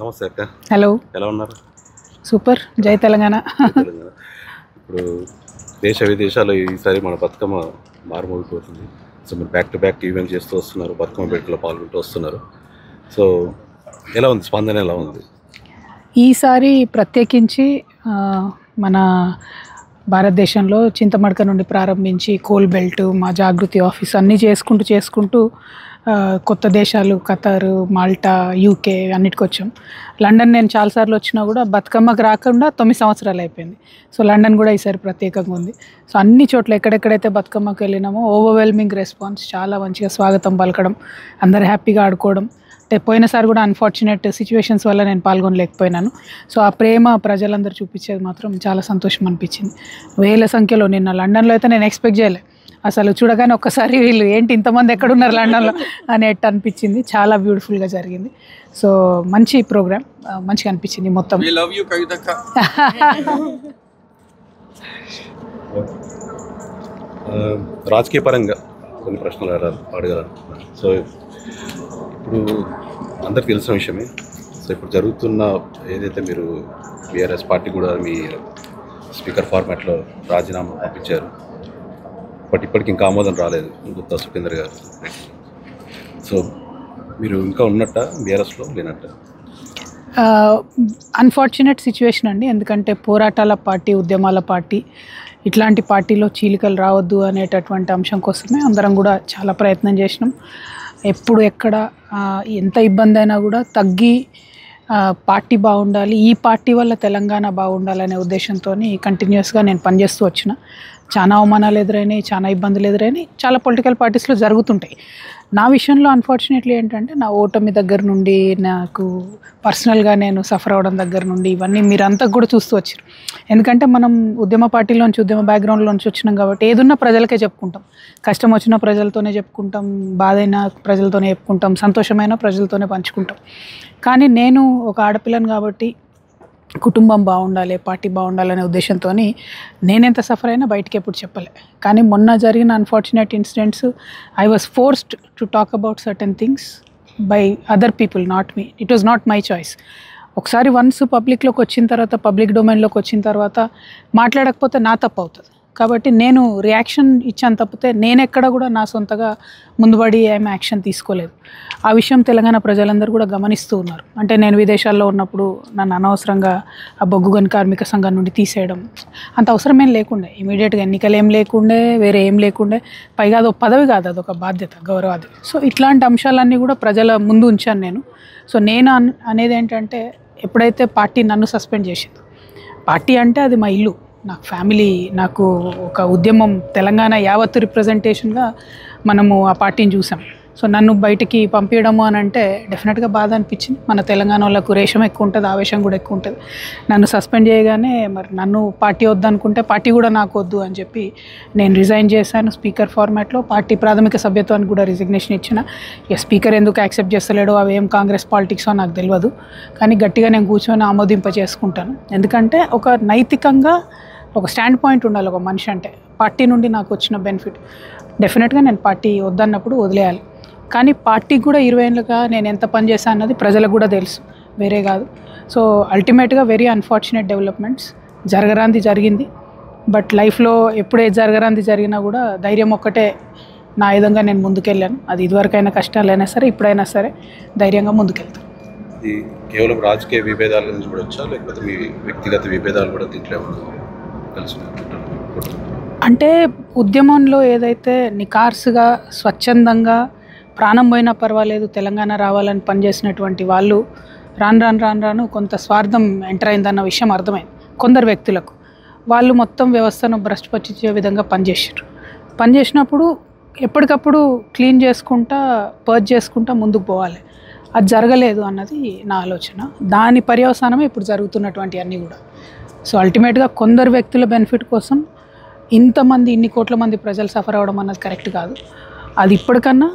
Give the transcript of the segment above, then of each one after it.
నమస్తే అక్క. హలో, ఎలా ఉన్నారు? సూపర్. జై తెలంగాణ. తెలంగాణ. ఇప్పుడు దేశ విదేశాల్లో ఈసారి మన బతుకమ్మ మారుమోగిపోతుంది. సో మీరు బ్యాక్ టు బ్యాక్ ఈవెంట్ చేస్తూ వస్తున్నారు, బతుకమ్మ వేడుకలో పాల్గొంటూ వస్తున్నారు. సో ఎలా ఉంది స్పందన, ఎలా ఉంది ఈసారి ప్రత్యేకించి మన భారతదేశంలో చింతమడక నుండి ప్రారంభించి కోల్ బెల్ట్, మా జాగృతి ఆఫీస్ అన్నీ చేసుకుంటూ కొత్త దేశాలు ఖతర్, మాల్టా, యూకే అన్నిటికి వచ్చాం. లండన్ నేను చాలాసార్లు వచ్చినా కూడా బతుకమ్మకు రాకుండా 9 సంవత్సరాలు అయిపోయింది. సో లండన్ కూడా ఈసారి ప్రత్యేకంగా ఉంది. సో అన్ని చోట్ల ఎక్కడెక్కడైతే బతుకమ్మకి వెళ్ళినామో ఓవర్వెల్మింగ్ రెస్పాన్స్, చాలా మంచిగా స్వాగతం పలకడం, అందరు హ్యాపీగా ఆడుకోవడం. అంటే పోయినసారి కూడా అన్ఫార్చునేట్ సిచ్యువేషన్స్ వల్ల నేను పాల్గొనలేకపోయినాను. సో ఆ ప్రేమ ప్రజలందరూ చూపించేది మాత్రం చాలా సంతోషం అనిపించింది. వేల సంఖ్యలో నిన్న లండన్లో అయితే నేను ఎక్స్పెక్ట్ చేయలే. అసలు చూడగానే ఒక్కసారి వీళ్ళు ఏంటి ఇంతమంది ఎక్కడున్నారు లండన్లో అనేట్టు అనిపించింది. చాలా బ్యూటిఫుల్గా జరిగింది. సో మంచి ప్రోగ్రామ్, మంచిగా అనిపించింది మొత్తం. రాజకీయ పరంగా కొన్ని ప్రశ్నలు అడగాలనుకుంటున్నాను. సో ఇప్పుడు అందరికి తెలిసిన విషయమే. సో ఇప్పుడు జరుగుతున్న ఏదైతే మీరు బీఆర్ఎస్ పార్టీ కూడా మీ స్పీకర్ ఫార్మాట్లో రాజీనామా పంపించారు, బట్ ఇప్పటికి ఇంకా ఆమోదం రాలేదు గుత్తా సుఖేందర్ గారు. సో మీరు ఇంకా ఉన్నట్ట బీఆర్ఎస్లో లేనట్ట? అన్ఫార్చునేట్ సిచ్యువేషన్ అండి. ఎందుకంటే పోరాటాల పార్టీ, ఉద్యమాల పార్టీ, ఇట్లాంటి పార్టీలో చీలికలు రావద్దు అనేటటువంటి అంశం కోసమే అందరం కూడా చాలా ప్రయత్నం చేసినాం. ఎప్పుడు ఎక్కడ ఎంత ఇబ్బంది అయినా కూడా తగ్గి పార్టీ బాగుండాలి, ఈ పార్టీ వల్ల తెలంగాణ బాగుండాలనే ఉద్దేశంతో కంటిన్యూస్గా నేను పనిచేస్తూ వచ్చిన. చాలా అవమానాలు ఎదురైనాయి, చాలా ఇబ్బందులు ఎదురైనాయి, చాలా పొలిటికల్ పార్టీస్లో జరుగుతుంటాయి. నా విషయంలో అన్ఫార్చునేట్లీ ఏంటంటే నా ఓటమి దగ్గర నుండి, నాకు పర్సనల్గా నేను సఫర్ అవడం దగ్గర నుండి ఇవన్నీ మీరంతా కూడా చూస్తూ వచ్చారు. ఎందుకంటే మనం ఉద్యమ పార్టీలోంచి, ఉద్యమ బ్యాక్గ్రౌండ్లోంచి వచ్చినాం కాబట్టి ఏదున్నా ప్రజలకే చెప్పుకుంటాం. కష్టం వచ్చిన ప్రజలతోనే చెప్పుకుంటాం, బాధైన ప్రజలతోనే చెప్పుకుంటాం, సంతోషమైన ప్రజలతోనే పంచుకుంటాం. కానీ నేను ఒక ఆడపిల్లను కాబట్టి కుటుంబం బాగుండాలి, పార్టీ బాగుండాలనే ఉద్దేశంతో నేనెంత సఫర్ అయినా బయటికి ఎప్పుడు చెప్పలే. కానీ మొన్న జరిగిన unfortunate incidents I was forced to talk about certain things by other people, not me. It was not my choice. ఒకసారి వన్స్ పబ్లిక్లోకి వచ్చిన తర్వాత, పబ్లిక్ డొమైన్లోకి వచ్చిన తర్వాత మాట్లాడకపోతే నా తప్పు అవుతుంది. కాబట్టి నేను రియాక్షన్ ఇచ్చాను తప్పితే నేనెక్కడ కూడా నా సొంతగా ముందుబడి ఏమి యాక్షన్ తీసుకోలేదు. ఆ విషయం తెలంగాణ ప్రజలందరూ కూడా గమనిస్తూ ఉన్నారు. అంటే నేను విదేశాల్లో ఉన్నప్పుడు నన్ను అనవసరంగా ఆ బొగ్గు గని కార్మిక సంఘం నుండి తీసేయడం అంత అవసరమేం లేకుండే. ఇమీడియట్గా ఎన్నికలు ఏం లేకుండే, వేరే ఏం లేకుండే. పైగా అదొక పదవి కాదు, అదొక బాధ్యత, గౌరవాది. సో ఇట్లాంటి అంశాలన్నీ కూడా ప్రజల ముందు ఉంచాను నేను. సో నేను అనేది ఏంటంటే, ఎప్పుడైతే పార్టీ నన్ను సస్పెండ్ చేసింది, పార్టీ అంటే అది మా ఇల్లు, నాకు ఫ్యామిలీ, నాకు ఒక ఉద్యమం, తెలంగాణ యావత్తు రిప్రజెంటేషన్గా మనము ఆ పార్టీని చూసాం. సో నన్ను బయటికి పంపించడము అని అంటే డెఫినెట్గా బాధ అనిపించింది. మన తెలంగాణ వాళ్ళకు రేషం ఎక్కువ ఉంటుంది, ఆవేశం కూడా ఎక్కువ ఉంటుంది. నన్ను సస్పెండ్ చేయగానే మరి నన్ను పార్టీ వద్దనుకుంటే పార్టీ కూడా నాకు వద్దు అని చెప్పి నేను రిజైన్ చేశాను. స్పీకర్ ఫార్మాట్లో పార్టీ ప్రాథమిక సభ్యత్వానికి కూడా రిజిగ్నేషన్ ఇచ్చిన. ఇక స్పీకర్ ఎందుకు యాక్సెప్ట్ చేస్తలేడో, అవి ఏం కాంగ్రెస్ పాలిటిక్సో నాకు తెలియదు. కానీ గట్టిగా నేను కూర్చొని ఆమోదింప చేసుకుంటాను. ఎందుకంటే ఒక నైతికంగా ఒక స్టాండ్ పాయింట్ ఉండాలి ఒక మనిషి అంటే. పార్టీ నుండి నాకు వచ్చిన బెనిఫిట్, డెఫినెట్గా నేను పార్టీ వద్దన్నప్పుడు వదిలేయాలి. కానీ పార్టీకి కూడా 20 ఏళ్ళుగా నేను ఎంత పని చేశాను అన్నది ప్రజలకు కూడా తెలుసు, వేరే కాదు. సో అల్టిమేట్గా వెరీ అన్ఫార్చునేట్ డెవలప్మెంట్స్. జరగరాంది జరిగింది. బట్ లైఫ్లో ఎప్పుడే జరగరాంది జరిగినా కూడా ధైర్యం ఒక్కటే నా విధంగా నేను ముందుకెళ్ళాను. అది ఇదివరకైనా కష్టాలైనా సరే, ఇప్పుడైనా సరే ధైర్యంగా ముందుకెళ్తాను. ఇది కేవలం రాజకీయ విభేదాల నుంచి కూడా వచ్చా, లేకపోతే మీ వ్యక్తిగత విభేదాలు కూడా దీంట్లో కలిసి? అంటే ఉద్యమంలో ఏదైతే నికార్సుగా, స్వచ్ఛందంగా, ప్రాణం పోయినా పర్వాలేదు తెలంగాణ రావాలని పనిచేసినటువంటి వాళ్ళు రాను కొంత స్వార్థం ఎంటర్ అయిందన్న విషయం అర్థమైంది కొందరు వ్యక్తులకు. వాళ్ళు మొత్తం వ్యవస్థను భ్రష్టుపట్టించే విధంగా పనిచేసినప్పుడు ఎప్పటికప్పుడు క్లీన్ చేసుకుంటా, పర్చ్ చేసుకుంటా ముందుకు పోవాలి. అది జరగలేదు అన్నది నా ఆలోచన. దాని పర్యవసానమే ఇప్పుడు జరుగుతున్నటువంటి అన్నీ కూడా. సో అల్టిమేట్గా కొందరు వ్యక్తుల బెనిఫిట్ కోసం ఇంతమంది, ఇన్ని కోట్ల మంది ప్రజలు సఫర్ అవ్వడం అన్నది కరెక్ట్ కాదు. అది ఇప్పటికన్నా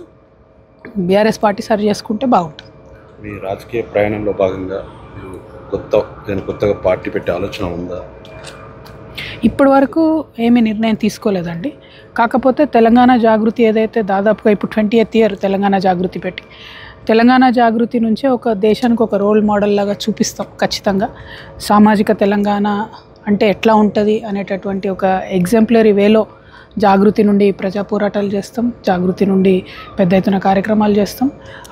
బీఆర్ఎస్ పార్టీ సరి చేసుకుంటే బాగుంటుంది. మీ రాజకీయ ప్రయాణంలో భాగంగా మీరు కొత్తగా పార్టీ పెట్టే ఆలోచన ఉందా? ఇప్పటి వరకు ఏమీ నిర్ణయం తీసుకోలేదండి. కాకపోతే తెలంగాణ జాగృతి ఏదైతే దాదాపుగా ఇప్పుడు 20th ఇయర్ తెలంగాణ జాగృతి పెట్టి, తెలంగాణ జాగృతి నుంచే ఒక దేశానికి ఒక రోల్ మోడల్ లాగా చూపిస్తాం ఖచ్చితంగా. సామాజిక తెలంగాణ అంటే ఎట్లా ఉంటుంది అనేటటువంటి ఒక ఎగ్జాంపులరీ వేలో జాగృతి నుండి ప్రజా పోరాటాలు చేస్తాం, జాగృతి నుండి పెద్ద ఎత్తున కార్యక్రమాలు చేస్తాం.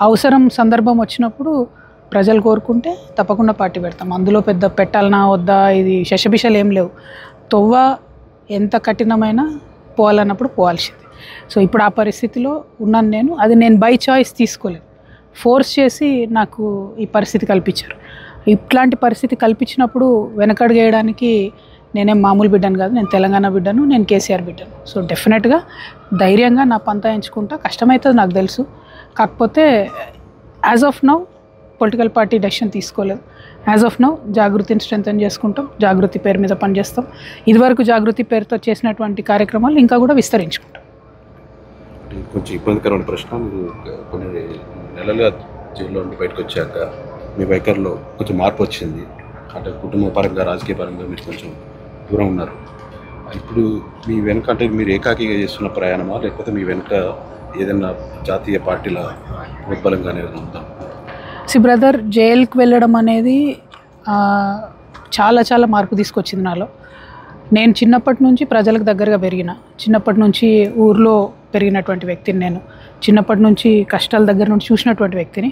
అవసరం సందర్భం వచ్చినప్పుడు ప్రజలు కోరుకుంటే తప్పకుండా పార్టీ పెడతాం. అందులో పెద్ద పెట్టాలనా వద్దా ఇది శశబిషలు ఏం లేవు. తొవ్వ ఎంత కఠినమైనా పోవాలన్నప్పుడు పోవాల్సింది. సో ఇప్పుడు ఆ పరిస్థితిలో ఉన్నాను నేను. అది నేను బై చాయిస్ తీసుకోలేదు, ఫోర్స్ చేసి నాకు ఈ పరిస్థితి కల్పించారు. ఇట్లాంటి పరిస్థితి కల్పించినప్పుడు వెనకడుగేయడానికి నేనేం మామూలు బిడ్డను కాదు, నేను తెలంగాణ బిడ్డను, నేను కేసీఆర్ బిడ్డను. సో డెఫినెట్గా ధైర్యంగా నా పంతా ఎంచుకుంటా. కష్టమవుతుంది నాకు తెలుసు, కాకపోతే as of now political party decision తీసుకోలేదు. యాజ్ ఆఫ్ నౌ జాగృతిని స్ట్రెంథెన్ చేసుకుంటాం, జాగృతి పేరు మీద పనిచేస్తాం. ఇదివరకు జాగృతి పేరుతో చేసినటువంటి కార్యక్రమాలు ఇంకా కూడా విస్తరించుకుంటాం. కొంచెం ఇబ్బందికరమైన ప్రశ్న, మీరు కొన్ని నెలలుగా జైల్లో నుండి బయటకు వచ్చాక మీ వైఖరిలో కొంచెం మార్పు వచ్చింది. అంటే కుటుంబ పరంగా, రాజకీయ పరంగా మీరు కొంచెం దూరం ఉన్నారు. ఇప్పుడు మీ వెనుక అంటే మీరు ఏకాకిగా చేస్తున్న ప్రయాణమా, లేకపోతే మీ వెనుక ఏదైనా జాతీయ పార్టీల ప్రోద్బలంగా అనేది ఉందా? బ్రదర్, జైలుకి వెళ్ళడం అనేది చాలా చాలా మార్పు తీసుకొచ్చింది నాలో. నేను చిన్నప్పటి నుంచి ప్రజలకు దగ్గరగా పెరిగిన, చిన్నప్పటి నుంచి ఊర్లో పెరిగినటువంటి వ్యక్తిని నేను. చిన్నప్పటి నుంచి కష్టాల దగ్గర నుంచి చూసినటువంటి వ్యక్తిని.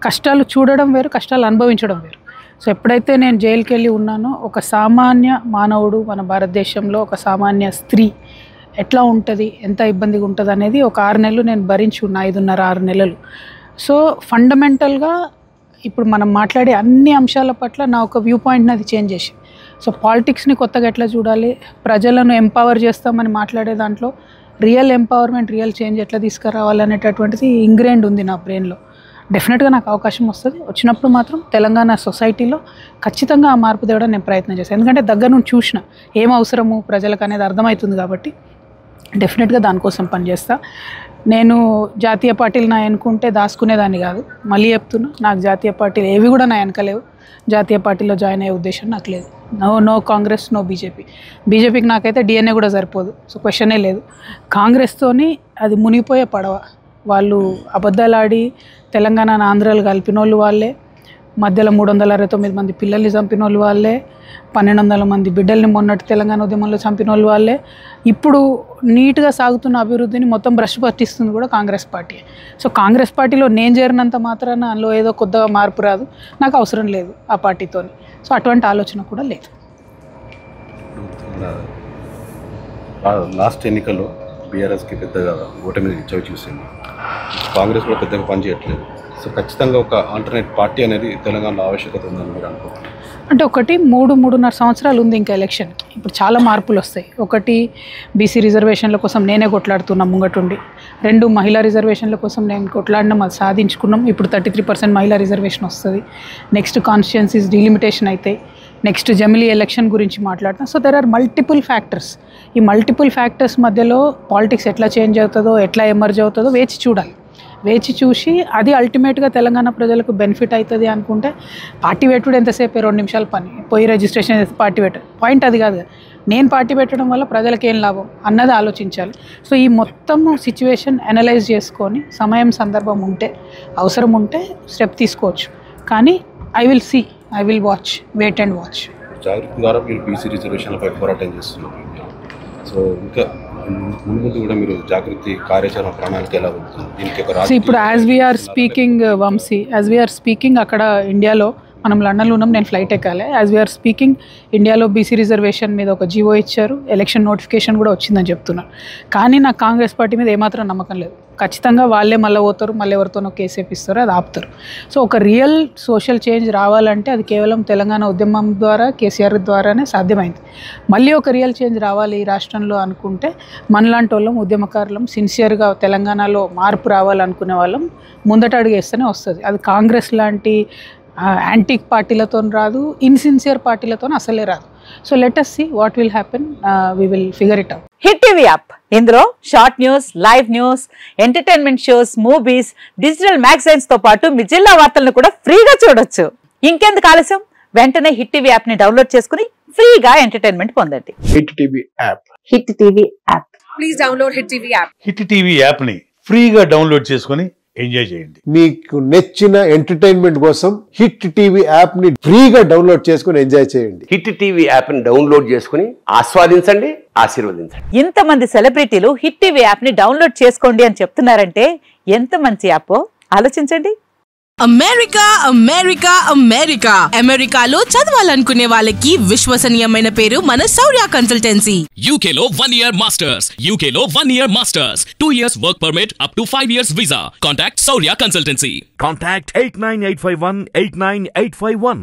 కష్టాలు చూడడం వేరు, కష్టాలు అనుభవించడం వేరు. సో ఎప్పుడైతే నేను జైలుకి వెళ్ళి ఉన్నానో, ఒక సామాన్య మానవుడు మన భారతదేశంలో, ఒక సామాన్య స్త్రీ ఎట్లా ఉంటుంది, ఎంత ఇబ్బందిగా ఉంటుంది అనేది ఒక 6 నెలలు నేను భరించి ఉన్న, 5.5-6 నెలలు. సో ఫండమెంటల్గా ఇప్పుడు మనం మాట్లాడే అన్ని అంశాల పట్ల నా ఒక వ్యూ పాయింట్ని అది చేంజ్ చేసి, సో పాలిటిక్స్ని కొత్తగా ఎట్లా చూడాలి, ప్రజలను ఎంపవర్ చేస్తామని మాట్లాడే దాంట్లో రియల్ ఎంపవర్మెంట్, రియల్ చేంజ్ ఎట్లా తీసుకురావాలనేటటువంటిది ఇంగ్రెండ్ ఉంది నా బ్రెయిన్లో. డెఫినెట్గా నాకు అవకాశం వస్తుంది. వచ్చినప్పుడు మాత్రం తెలంగాణ సొసైటీలో ఖచ్చితంగా ఆ మార్పు తేవడం నేను ప్రయత్నం చేస్తాను. ఎందుకంటే దగ్గర నుంచి చూసిన ఏం అవసరము ప్రజలకు అనేది అర్థమవుతుంది కాబట్టి డెఫినెట్గా దానికోసం పనిచేస్తా. నేను జాతీయ పార్టీలు నా ఎన్నుకుంటే దాచుకునేదాన్ని కాదు. మళ్ళీ చెప్తున్నా, నాకు జాతీయ పార్టీలు ఏవి కూడా నా వెనకలేవు. జాతీయ పార్టీలో జాయిన్ అయ్యే ఉద్దేశం నాకు లేదు. No Congress, no BJP. బీజేపీకి నాకైతే డిఎన్ఏ కూడా సరిపోదు, సో క్వశ్చనే లేదు. కాంగ్రెస్తోని అది మునిగిపోయే పడవ. వాళ్ళు అబద్ధాలాడి తెలంగాణ ఆంధ్రాలు కలిపిన వాళ్ళు వాళ్ళే, మధ్యలో 369 మంది పిల్లల్ని చంపిన వాళ్ళు వాళ్ళే, 1200 మంది బిడ్డల్ని మొన్నటి తెలంగాణ ఉద్యమంలో చంపిన వాళ్ళు వాళ్ళే. ఇప్పుడు నీట్గా సాగుతున్న అభివృద్ధిని మొత్తం బ్రష్ పట్టిస్తుంది కూడా కాంగ్రెస్ పార్టీ. సో కాంగ్రెస్ పార్టీలో నేను చేరినంత మాత్రాన అందులో ఏదో కొత్తగా మార్పు రాదు, నాకు అవసరం లేదు ఆ పార్టీతో. సో అటువంటి ఆలోచన కూడా లేదు. లాస్ట్ ఎన్నికల్లో బీఆర్ఎస్కి పెద్దగా ఓటమి చవి చూసింది, కాంగ్రెస్ కూడా పెద్దగా పనిచేయట్లేదు. సో ఖచ్చితంగా ఒక ఆల్టర్నేట్ పార్టీ అనేది తెలంగాణలో ఆవశ్యకత ఉందని మీరు అనుకుంటున్నారు? అంటే ఒకటి 3-3.5 సంవత్సరాలు ఉంది ఇంకా ఎలక్షన్కి. ఇప్పుడు చాలా మార్పులు వస్తాయి. ఒకటి బీసీ రిజర్వేషన్ల కోసం నేనే కొట్లాడుతున్నాం ముంగటుండి. 2 మహిళా రిజర్వేషన్ల కోసం నేను కొట్లాడినాం, అది సాధించుకున్నాం. ఇప్పుడు 33% మహిళా రిజర్వేషన్ వస్తుంది. నెక్స్ట్ కాన్స్టిట్యుయెన్సీస్ డీలిమిటేషన్ అవుతాయి. నెక్స్ట్ జమిలీ ఎలక్షన్ గురించి మాట్లాడుతున్నాం. So there are multiple factors. ఈ మల్టిపుల్ ఫ్యాక్టర్స్ మధ్యలో పాలిటిక్స్ ఎట్లా చేంజ్ అవుతుందో, ఎట్లా ఎమర్జ్ అవుతుందో వేచి చూడాలి. వేచి చూసి అది అల్టిమేట్గా తెలంగాణ ప్రజలకు బెనిఫిట్ అవుతుంది అనుకుంటే పార్టీ పెట్టుడు ఎంతసేపు 2 నిమిషాల పని, పోయి రిజిస్ట్రేషన్ చేసి పార్టీ పెట్టారు. పాయింట్ అది కాదు. నేను పార్టీ పెట్టడం వల్ల ప్రజలకు ఏం లాభం అన్నది ఆలోచించాలి. సో ఈ మొత్తం సిచ్యువేషన్ అనలైజ్ చేసుకొని సమయం సందర్భం ఉంటే, అవసరం ఉంటే స్టెప్ తీసుకోవచ్చు. కానీ I will watch, wait and watch. జాగృతి ద్వారా మీరు బీసీ రిజర్వేషన్లపై పోరాటం చేస్తున్నారు. సో ఇంకా ముందు కూడా మీరు జాగృతి కార్యాచరణ ప్రణాళిక ఎలా ఉంటుంది దీనికి? ఇప్పుడు as we are speaking Vamshi, as we are speaking అక్కడ ఇండియాలో మనం లండన్లో ఉన్నాం, నేను ఫ్లైట్ ఎక్కాలి. యాజ్ వీఆర్ స్పీకింగ్ ఇండియాలో బీసీ రిజర్వేషన్ మీద ఒక జీవో ఇచ్చారు, ఎలక్షన్ నోటిఫికేషన్ కూడా వచ్చిందని చెప్తున్నారు. కానీ నాకు కాంగ్రెస్ పార్టీ మీద ఏమాత్రం నమ్మకం లేదు. ఖచ్చితంగా వాళ్ళే మళ్ళీ పోతారు, మళ్ళీ ఎవరితోనో కేసు వేపిస్తారు, అది ఆపుతారు. సో ఒక రియల్ సోషల్ చేంజ్ రావాలంటే అది కేవలం తెలంగాణ ఉద్యమం ద్వారా, కేసీఆర్ ద్వారానే సాధ్యమైంది. మళ్ళీ ఒక రియల్ చేంజ్ రావాలి ఈ రాష్ట్రంలో అనుకుంటే మనలాంటి వాళ్ళం, ఉద్యమకారులం, సిన్సియర్గా తెలంగాణలో మార్పు రావాలనుకునే వాళ్ళం ముందట అడుగేస్తేనే వస్తుంది. అది కాంగ్రెస్ లాంటి యాంటిక్ పార్టీలతో రాదు, ఇన్సిన్సియర్ పార్టీలతో అసలే రాదు. So let us see what will happen, we will figure it out. Hit TV app, ఇందులో short news, live news, entertainment shows, movies, digital magazines తో పాటు మీ జిల్లా వార్తలను కూడా ఫ్రీగా చూడొచ్చు. ఇంకెందుకు ఆలస్యం, వెంటనే హిట్ టీవీ యాప్ ని డౌన్లోడ్ చేసుకుని ఫ్రీగా ఎంటర్టైన్మెంట్ పొందండి. Hit TV app, hit TV app, please download hit TV app. Hit TV app ని ఫ్రీగా డౌన్లోడ్ చేసుకుని ఎంజాయ్ చేయండి. మీకు నచ్చిన ఎంటర్టైన్మెంట్ కోసం హిట్ టీవీ యాప్ ని ఫ్రీగా డౌన్లోడ్ చేసుకుని ఎంజాయ్ చేయండి. హిట్ టీవీ యాప్ ని డౌన్లోడ్ చేసుకుని ఆస్వాదించండి, ఆశీర్వదించండి. ఇంతమంది సెలబ్రిటీలు హిట్ టీవీ యాప్ ని డౌన్లోడ్ చేసుకోండి అని చెప్తున్నారంటే ఎంత మంచి యాప్ ఆలోచించండి. అమెరికా అమెరికా అమెరికా అమెరికాలో చదవాలనుకునే వాళ్ళకి విశ్వసనీయమైన పేరు మన శౌర్య కన్సల్టెన్సీ. UK లో 1 year masters, UK లో 1 year masters, 2 years work permit up to 5 years visa. Contact Saurya Consultancy. Contact 89851 89851.